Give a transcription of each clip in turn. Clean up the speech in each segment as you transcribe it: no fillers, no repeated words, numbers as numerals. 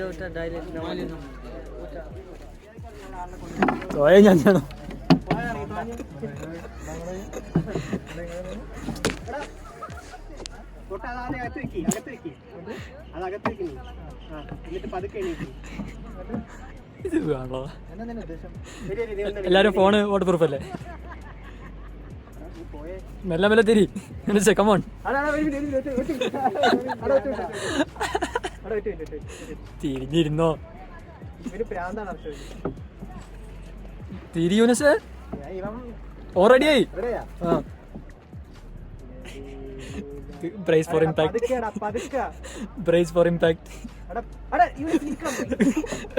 एउटा डाइरेक्ट नमाले सोया ഞാൻ ചെയ്യണം ഇത് വേണോ എല്ലാരും ഫോണ് വാട്ടർ പ്രൂഫ് അല്ലേ മെല്ലെ മെല്ലെ തിരി കമോൺ തിരിഞ്ഞിരുന്നോ തിരി യൂനസ് ഓൾറെഡിയായി brace for impact brace for impact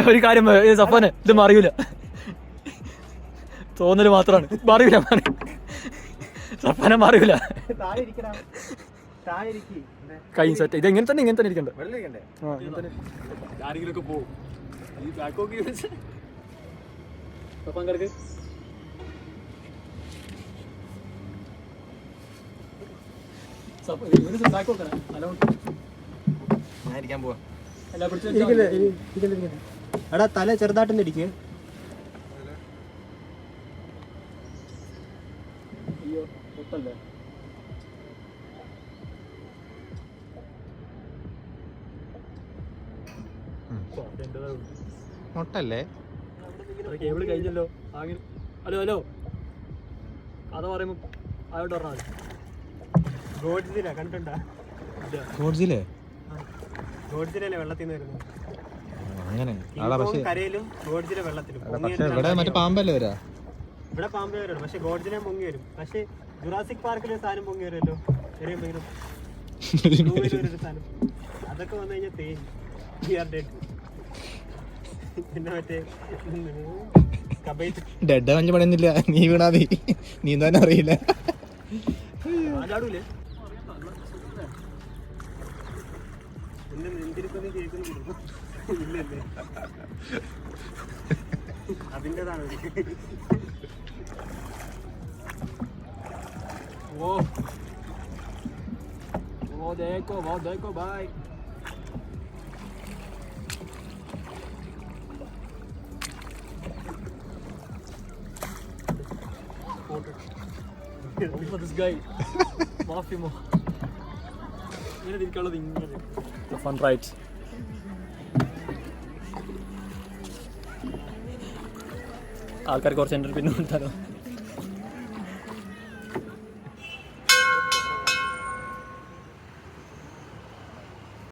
ഒരു കാര്യം സഫാനെ ഇത് മറിയൂല തോന്നല് മാത്രമാണ് മറിയൂല സഫാനെ മറിയൂല കൈ സെറ്റ് ഇത് ഇങ്ങനെ തന്നെ ഇരിക്കണ്ടേ ആരെങ്കിലൊക്കെ പോവും പങ്കെടുക്ക് എടാ തല ചെറുതായിട്ടൊന്നും ഇരിക്കുക. മുട്ടല്ലേ കേബിള് കഴിഞ്ഞല്ലോ. ഹലോ ഹലോ കഥ പറയുമ്പോ ആയോട്ട് പറഞ്ഞാൽ ഗോഡ്സില കണ്ടിട്ടുണ്ടാ? ഗോഡ്സിലേ ഗോഡ്സിലല്ലേ വെള്ളത്തിൽ നിന്ന് വരുന്നത്. അങ്ങനെ കരയിലും ഗോഡ്സില വെള്ളത്തിലും. പക്ഷെ ഇവിടെ മറ്റേ പാമ്പല്ലേ വരാ. ഇവിടെ പാമ്പ് വരും, പക്ഷെ ഗോഡ്സില പൊങ്ങി വരും. പക്ഷെ ജുറാസിക് പാർക്കിൽ ഒരു സാധനം പൊങ്ങി വരുമല്ലോ, ചെറിയെങ്കിലും ഒരു സാധനം. അതൊക്കെ വന്നു കഴിഞ്ഞാൽ തേഞ്ഞ് പിന്നെ മറ്റേ ഡെഡ് മഞ്ഞ പണിയൊന്നുമില്ല. നീ വീണാ നീ തന്നെ അറിയില്ല. അതിൻ്റെതാണ്. ബൈ. This guy Mafimo ഇങ്ങനെ തിരിക്കാനുള്ളത് ഇങ്ങനെ ഫൺ റൈറ്റ്. ആൾക്കാർ കുറച്ച് എൻ്റെ പിന്നെ കൊടുത്താലോ.